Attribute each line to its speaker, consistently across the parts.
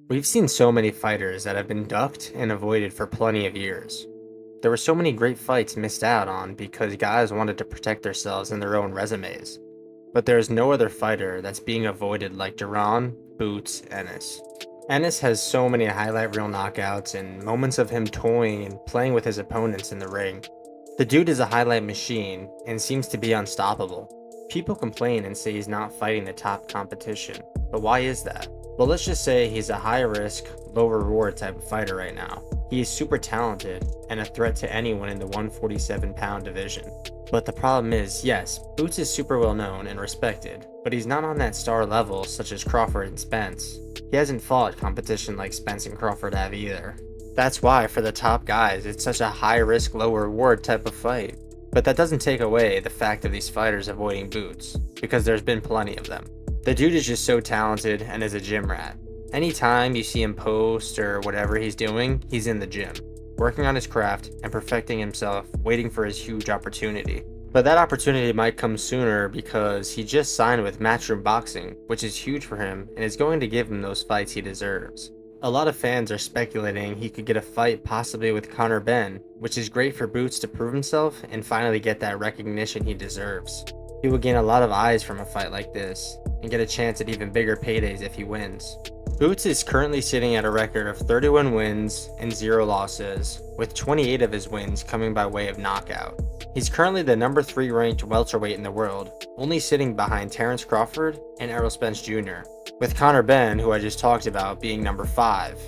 Speaker 1: We've seen so many fighters that have been ducked and avoided for plenty of years. There were so many great fights missed out on because guys wanted to protect themselves and their own resumes. But there's no other fighter that's being avoided like Jaron, Boots, Ennis. Ennis has so many highlight reel knockouts and moments of him toying and playing with his opponents in the ring. The dude is a highlight machine and seems to be unstoppable. People complain and say he's not fighting the top competition, but why is that? Well, let's just say he's a high risk, low reward type of fighter right now. He is super talented and a threat to anyone in the 147-pound division. But the problem is, yes, Boots is super well known and respected, but he's not on that star level such as Crawford and Spence. He hasn't fought competition like Spence and Crawford have either. That's why for the top guys, it's such a high risk, low reward type of fight. But that doesn't take away the fact of these fighters avoiding Boots, because there's been plenty of them. The dude is just so talented and is a gym rat. Anytime you see him post or whatever he's doing, he's in the gym, working on his craft and perfecting himself, waiting for his huge opportunity. But that opportunity might come sooner because he just signed with Matchroom Boxing, which is huge for him and is going to give him those fights he deserves. A lot of fans are speculating he could get a fight possibly with Conor Benn, which is great for Boots to prove himself and finally get that recognition he deserves. He will gain a lot of eyes from a fight like this, and get a chance at even bigger paydays if he wins. Boots is currently sitting at a record of 31 wins and 0 losses, with 28 of his wins coming by way of knockout. He's currently the number 3 ranked welterweight in the world, only sitting behind Terence Crawford and Errol Spence Jr., with Conor Benn, who I just talked about, being number 5.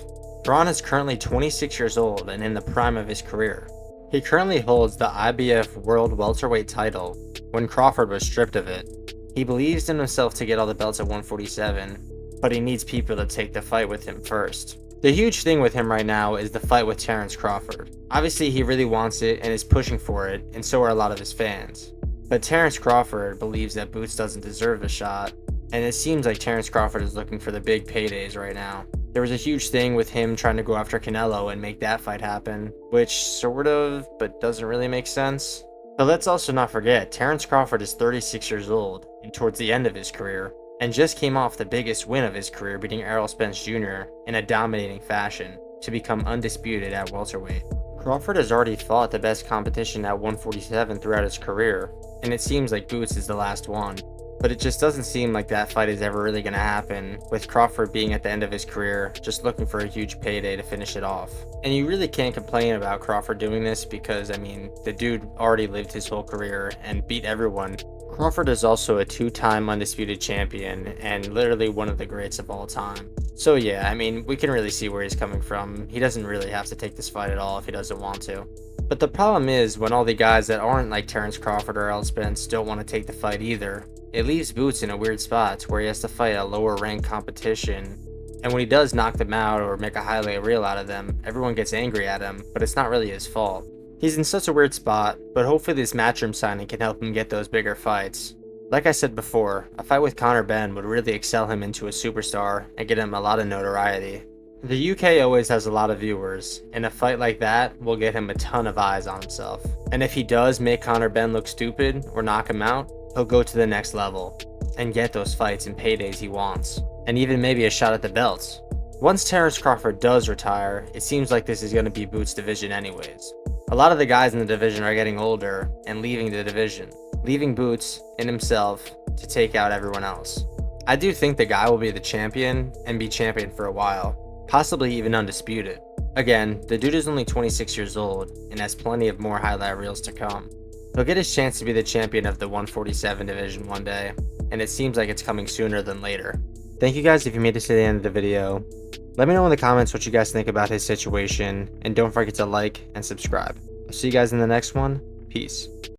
Speaker 1: Jaron is currently 26 years old and in the prime of his career. He currently holds the IBF World Welterweight title when Crawford was stripped of it. He believes in himself to get all the belts at 147, but he needs people to take the fight with him first. The huge thing with him right now is the fight with Terence Crawford. Obviously he really wants it and is pushing for it, and so are a lot of his fans. But Terence Crawford believes that Boots doesn't deserve the shot, and it seems like Terence Crawford is looking for the big paydays right now. There was a huge thing with him trying to go after Canelo and make that fight happen, which sort of, but doesn't really make sense. But let's also not forget, Terence Crawford is 36 years old and towards the end of his career, and just came off the biggest win of his career, beating Errol Spence Jr. in a dominating fashion to become undisputed at welterweight. Crawford has already fought the best competition at 147 throughout his career, and it seems like Boots is the last one. But it just doesn't seem like that fight is ever really going to happen, with Crawford being at the end of his career, just looking for a huge payday to finish it off. And you really can't complain about Crawford doing this because, I mean, the dude already lived his whole career and beat everyone. Crawford is also a 2-time undisputed champion and literally one of the greats of all time. So yeah, I mean, we can really see where he's coming from. He doesn't really have to take this fight at all if he doesn't want to. But the problem is, when all the guys that aren't like Terence Crawford or Errol Spence don't want to take the fight either, it leaves Boots in a weird spot where he has to fight a lower ranked competition, and when he does knock them out or make a highlight reel out of them, everyone gets angry at him, but it's not really his fault. He's in such a weird spot, but hopefully this Matchroom signing can help him get those bigger fights. Like I said before, a fight with Conor Benn would really excel him into a superstar and get him a lot of notoriety. The UK always has a lot of viewers, and a fight like that will get him a ton of eyes on himself. And if he does make Conor Benn look stupid or knock him out, he'll go to the next level and get those fights and paydays he wants, and even maybe a shot at the belts. Once Terence Crawford does retire, it seems like this is going to be Boots' division anyways. A lot of the guys in the division are getting older and leaving the division, leaving Boots and himself to take out everyone else. I do think the guy will be the champion and be champion for a while, possibly even undisputed. Again, the dude is only 26 years old and has plenty of more highlight reels to come. He'll get his chance to be the champion of the 147 division one day, and it seems like it's coming sooner than later. Thank you guys if you made it to the end of the video. Let me know in the comments what you guys think about his situation, and don't forget to like and subscribe. I'll see you guys in the next one. Peace.